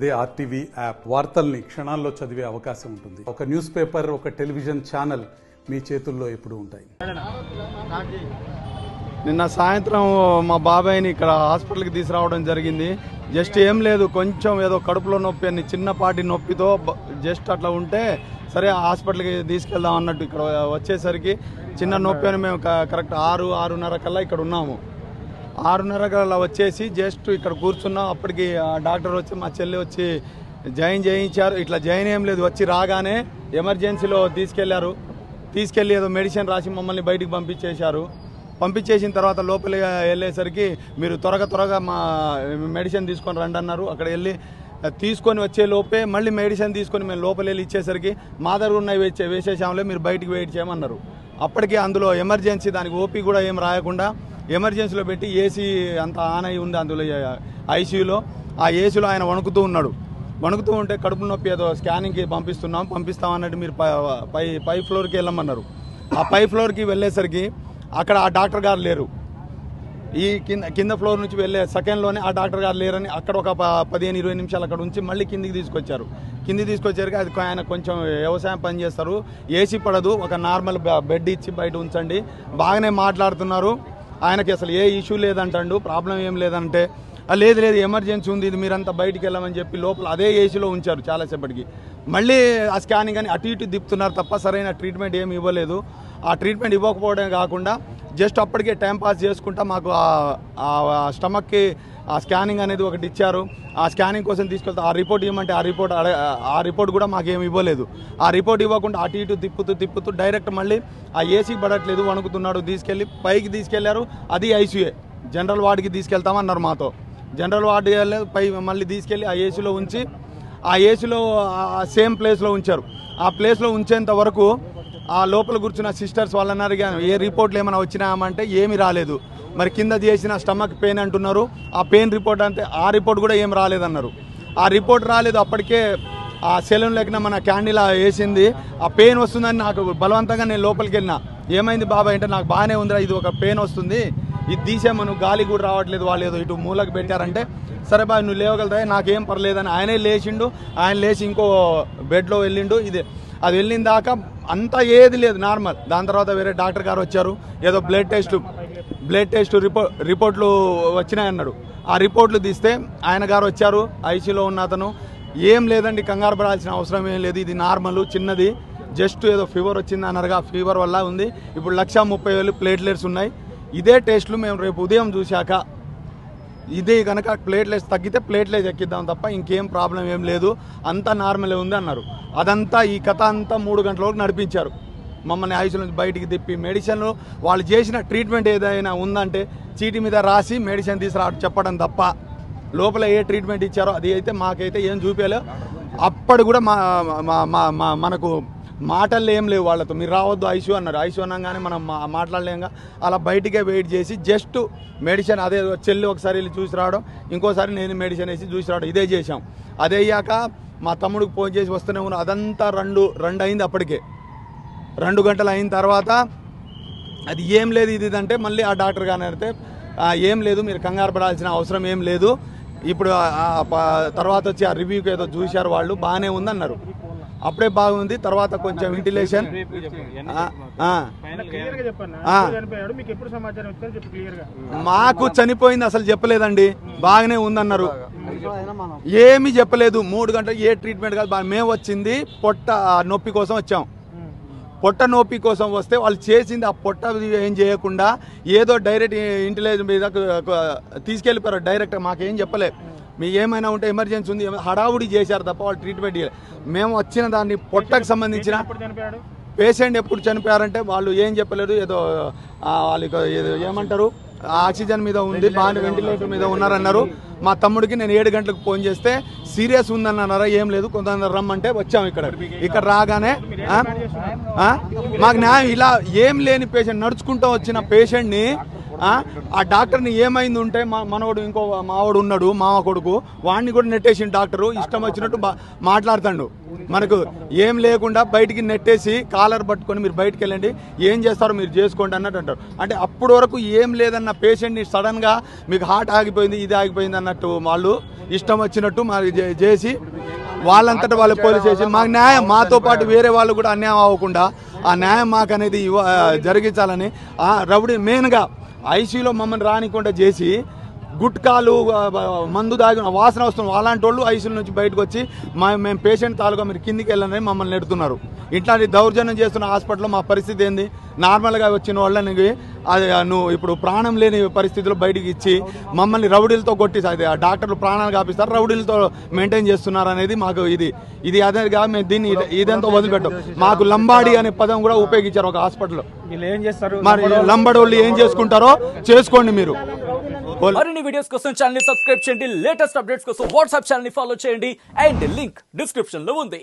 They RTV app వార్తల్ని క్షణాల్లో చదివే అవకాశం ఉంటుంది. ఒక న్యూస్ పేపర్, ఒక టెలివిజన్ ఛానల్ మీ చేతుల్లో ఎప్పుడూ ఉంటాయి. నిన్న సాయంత్రం మా బాబాయ్ని ఇక్కడ హాస్పిటల్కి తీసుకురావడం జరిగింది. జస్ట్ ఏం లేదు, కొంచెం ఏదో కడుపులో నొప్పి అని చిన్నపాటి నొప్పితో జస్ట్ అట్లా ఉంటే సరే హాస్పిటల్కి తీసుకెళ్దాం అన్నట్టు ఇక్కడ వచ్చేసరికి చిన్న నొప్పి అని మేము కరెక్ట్ 6:30 కల్లా ఇక్కడ ఉన్నాము. 6:30 కల్లా వచ్చేసి జస్ట్ ఇక్కడ కూర్చున్నాం. అప్పటికి డాక్టర్ వచ్చి మా చెల్లి వచ్చి జాయిన్ చేయించారు. ఇట్లా జాయిన్ ఏం లేదు, వచ్చి రాగానే ఎమర్జెన్సీలో తీసుకెళ్ళి ఏదో మెడిసిన్ రాసి మమ్మల్ని బయటికి పంపించేశారు. పంపించేసిన తర్వాత లోపలికి వెళ్ళేసరికి మీరు త్వరగా మా మెడిసిన్ తీసుకొని రండి అన్నారు. అక్కడ వెళ్ళి తీసుకొని వచ్చే లోపే మళ్ళీ మెడిసిన్ తీసుకొని మేము లోపలి వెళ్ళి ఇచ్చేసరికి మా దగ్గర ఉన్నాయి వేసేసాములే, మీరు బయటికి వెయిట్ చేయమన్నారు. అప్పటికే అందులో ఎమర్జెన్సీ, దానికి ఓపీ కూడా ఏం రాయకుండా ఎమర్జెన్సీలో పెట్టి ఏసీ అంత ఆన్ అయి ఉంది అందులో ఐసీయూలో. ఆ ఏసీలో ఆయన వణుకుతూ ఉన్నాడు. వణుకుతూ ఉంటే కడుపు నొప్పి ఏదో స్కానింగ్కి పంపిస్తామన్నట్టు మీరు పై ఫ్లోర్కి వెళ్ళమన్నారు. ఆ పై ఫ్లోర్కి వెళ్ళేసరికి అక్కడ ఆ డాక్టర్ గారు లేరు. ఈ కింద ఫ్లోర్ నుంచి వెళ్ళే సెకండ్లోనే ఆ డాక్టర్ గారు లేరని అక్కడ ఒక 15-20 నిమిషాలు అక్కడ ఉంచి మళ్ళీ కిందికి తీసుకొచ్చారు. తీసుకొచ్చారు అది ఆయన కొంచెం వ్యవసాయం పని చేస్తారు, ఏసీ పడదు, ఒక నార్మల్ బెడ్ ఇచ్చి బయట ఉంచండి, బాగానే మాట్లాడుతున్నారు, ఆయనకి అసలు ఏ ఇష్యూ లేదంటాడు, ప్రాబ్లం ఏం లేదంటే లేదు ఎమర్జెన్సీ ఉంది, ఇది మీరంతా బయటికి వెళ్ళమని చెప్పి లోపల అదే ఏసీలో ఉంచారు చాలాసేపటికి. మళ్ళీ ఆ స్కానింగ్ అని అటు ఇటు తిప్పుతున్నారు తప్ప సరైన ట్రీట్మెంట్ ఏమి ఇవ్వలేదు. ఆ ట్రీట్మెంట్ ఇవ్వకపోవడమే కాకుండా జస్ట్ అప్పటికే టైం పాస్ చేసుకుంటా మాకు స్టమక్కి ఆ స్కానింగ్ అనేది ఒకటి ఇచ్చారు. ఆ స్కానింగ్ కోసం తీసుకెళ్తే ఆ రిపోర్ట్ ఇవ్వమంటే ఆ రిపోర్ట్ కూడా మాకేమి ఇవ్వలేదు. ఆ రిపోర్ట్ ఇవ్వకుండా అటు ఇటు తిప్పుతూ డైరెక్ట్ మళ్ళీ ఆ ఏసీ పడట్లేదు, వణుకుతున్నాడు, తీసుకెళ్ళి పైకి తీసుకెళ్లారు. అది ఐసీయూ జనరల్ వార్డుకి తీసుకెళ్తామన్నారు మాతో. జనరల్ వార్డు పై మళ్ళీ తీసుకెళ్ళి ఆ ఏసీలో ఉంచి ఆ ఏసీలో సేమ్ ప్లేస్లో ఉంచారు. ఆ ప్లేస్లో ఉంచేంత వరకు ఆ లోపల కూర్చున్న సిస్టర్స్ వాళ్ళని అడిగాను, ఏ రిపోర్ట్లు ఏమైనా వచ్చినామంటే ఏమి రాలేదు. మరి కింద చేసిన స్టమక్ పెయిన్ అంటున్నారు, ఆ పెయిన్ రిపోర్ట్ అంటే ఆ రిపోర్ట్ కూడా ఏం రాలేదన్నారు. ఆ రిపోర్ట్ రాలేదు. అప్పటికే ఆ సెలూన్ లెక్కన మన క్యాండిల్ వేసింది. ఆ పెయిన్ వస్తుందని నాకు బలవంతంగా నేను లోపలికి వెళ్ళినా. ఏమైంది బాబాయ్ అంటే నాకు బాగానే ఉందిరా, ఇది ఒక పెయిన్ వస్తుంది, ఇది తీసేమను, గాలి కూడా రావట్లేదు, వాళ్ళు ఏదో ఇటు మూలకు పెట్టారంటే సరే బాయ్ నువ్వు లేవగలుగుతాయి, నాకేం పర్లేదని ఆయనే లేచిండు. ఆయన లేచి ఇంకో బెడ్లో వెళ్ళిండు. అది వెళ్ళిన దాకా అంతా ఏది లేదు, నార్మల్. దాని తర్వాత వేరే డాక్టర్ గారు వచ్చారు, ఏదో బ్లడ్ టెస్ట్ రిపోర్ట్లు వచ్చినాయన్నాడు. ఆ రిపోర్ట్లు తీస్తే ఆయన గారు వచ్చారు, ఐసీలో ఉన్న అతను, ఏం లేదండి కంగారు పడాల్సిన అవసరం ఏం లేదు, ఇది నార్మల్ చిన్నది, జస్ట్ ఏదో ఫీవర్ వచ్చింది అన్నారుగా, ఫీవర్ వల్ల ఉంది, ఇప్పుడు 1,30,000 ప్లేట్లెట్స్ ఉన్నాయి, ఇదే టెస్ట్లు మేము రేపు ఉదయం చూశాక ఇదే కనుక ప్లేట్లెట్స్ తగ్గితే ప్లేట్లెట్స్ ఎక్కిద్దాం తప్ప ఇంకేం ప్రాబ్లం ఏం లేదు, అంతా నార్మలే ఉంది అన్నారు. అదంతా ఈ కథ అంతా 3 గంటల వరకు నడిపించారు. మమ్మల్ని ఐసీయూ నుంచి బయటికి తిప్పి మెడిసిన్లు వాళ్ళు చేసిన ట్రీట్మెంట్ ఏదైనా ఉందంటే చీటీ మీద రాసి మెడిసిన్ తీసుకురా చెప్పడం తప్ప లోపల ఏ ట్రీట్మెంట్ ఇచ్చారో అది అయితే మాకైతే ఏం చూపించలేదు. అప్పుడు కూడా మనకు మాటలు ఏం లేవు వాళ్ళతో, మీరు రావద్దు ఐసీయూ అన్నారు. ఐసీయూ అనగానే మనం మాట్లాడలేంగా, అలా బయటికే వెయిట్ చేసి జస్ట్ మెడిసిన్ అదే చెల్లి ఒకసారి వెళ్ళి చూసి రావడం, ఇంకోసారి నేను మెడిసిన్ వేసి చూసి రావడం, ఇదే చేసాం. అదే అయ్యాక మా తమ్ముడికి ఫోన్ చేసి వస్తూనే ఉన్నాం. అదంతా 2 అయింది. అప్పటికే 2 గంటలు అయిన తర్వాత అది ఏం లేదు ఇది అంటే మళ్ళీ ఆ డాక్టర్ గారిని అడిగితే ఏం లేదు, మీరు కంగారు పడాల్సిన అవసరం ఏం లేదు, ఇప్పుడు తర్వాత వచ్చి ఆ రివ్యూకి ఏదో చూశారు వాళ్ళు, బాగానే ఉందన్నారు. అప్పుడే బాగుంది. తర్వాత కొంచెం వెంటిలేషన్ మాకు చనిపోయింది అసలు చెప్పలేదండి, బాగానే ఉందన్నారు, ఏమీ చెప్పలేదు. 3 గంటలు ఏ ట్రీట్మెంట్ కాదు. మేము వచ్చింది పొట్ట నొప్పి కోసం వచ్చాం. పొట్ట నొప్పి కోసం వస్తే వాళ్ళు చేసింది ఆ పొట్ట ఏం చేయకుండా ఏదో డైరెక్ట్ ఇంటెలిజెన్స్ మీద తీసుకెళ్ళిపోయారు డైరెక్ట్, మాకేం చెప్పలేదు. మీకు ఏమైనా ఉంటే ఎమర్జెన్సీ ఉంది హడావుడి చేశారు తప్ప వాళ్ళు ట్రీట్మెంట్ చేయలేదు. మేము వచ్చిన దాన్ని పొట్టకు సంబంధించిన పేషెంట్ ఎప్పుడు చనిపోయారంటే వాళ్ళు ఏం చెప్పలేరు, ఏదో వాళ్ళకి ఏమంటారు ఆక్సిజన్ మీద ఉంది, బాగా వెంటిలేటర్ మీద ఉన్నారన్నారు. మా తమ్ముడికి నేను 7 గంటలకు ఫోన్ చేస్తే సీరియస్ ఉందన్నారా, ఏం లేదు కొంతమంది రమ్మంటే వచ్చాము. ఇక్కడ రాగానే మాకు న్యాయం ఇలా ఏం లేని పేషెంట్ నడుచుకుంటూ వచ్చిన పేషెంట్ని ఆ డాక్టర్ని ఏమైంది ఉంటే మనోడు ఇంకో మావాడు ఉన్నాడు మామ కొడుకు వాడిని కూడా నెట్టేసిన డాక్టరు ఇష్టం వచ్చినట్టు మాట్లాడుతాడు. మనకు ఏం లేకుండా బయటికి నెట్టేసి కాలర్ పట్టుకొని మీరు బయటికి వెళ్ళండి, ఏం చేస్తారో మీరు చేసుకోండి అన్నట్టు అంటారు. అంటే అప్పటి వరకు ఏం లేదన్న పేషెంట్ని సడన్గా మీకు హార్ట్ ఆగిపోయింది ఇది ఆగిపోయింది అన్నట్టు వాళ్ళు ఇష్టం వచ్చినట్టు మరి చేసి వాళ్ళంతటా వాళ్ళు పోలీస్ స్టేషన్ మాకు న్యాయం, మాతో పాటు వేరే వాళ్ళు కూడా అన్యాయం అవ్వకుండా ఆ న్యాయం మాకు అనేది జరిగించాలని రౌడీ మెయిన్గా ఐసీయూలో మమ్మల్ని రానికుండా చేసి గుట్కాలు మందు దాగిన వాసన వస్తుంది అలాంటి వాళ్ళు ఐసీయూల నుంచి బయటకు వచ్చి మేము పేషెంట్ తాలూకా మీరు కిందికి వెళ్ళని మమ్మల్ని నెడుతున్నారు. ఇట్లాంటి దౌర్జన్యం చేస్తున్న హాస్పిటల్లో మా పరిస్థితి ఏంది? నార్మల్గా వచ్చిన వాళ్ళని అది నువ్వు ఇప్పుడు ప్రాణం లేని పరిస్థితిలో బయటికి ఇచ్చి మమ్మల్ని రౌడీలతో కొట్టి అది డాక్టర్లు ప్రాణాలు కాపిస్తారు, రౌడీలతో మెయింటైన్ చేస్తున్నారు అనేది మాకు ఇది అదేగా మేము దీన్ని ఇదంతా వదిలిపెట్టాం. మాకు లంబాడి అనే పదం కూడా ఉపయోగించారు ఒక హాస్పిటల్లో. మరి లంబాడి వాళ్ళు ఏం చేసుకుంటారో చేసుకోండి మీరు. మరిన్ని వీడియోస్ కోసం ఛానల్ ని సబ్స్క్రైబ్ చేయండి, లేటెస్ట్ అప్డేట్స్ కోసం వాట్సాప్ ఛానల్ ని ఫాలో చేయండి అండ్ లింక్ డిస్క్రిప్షన్ లో ఉంది.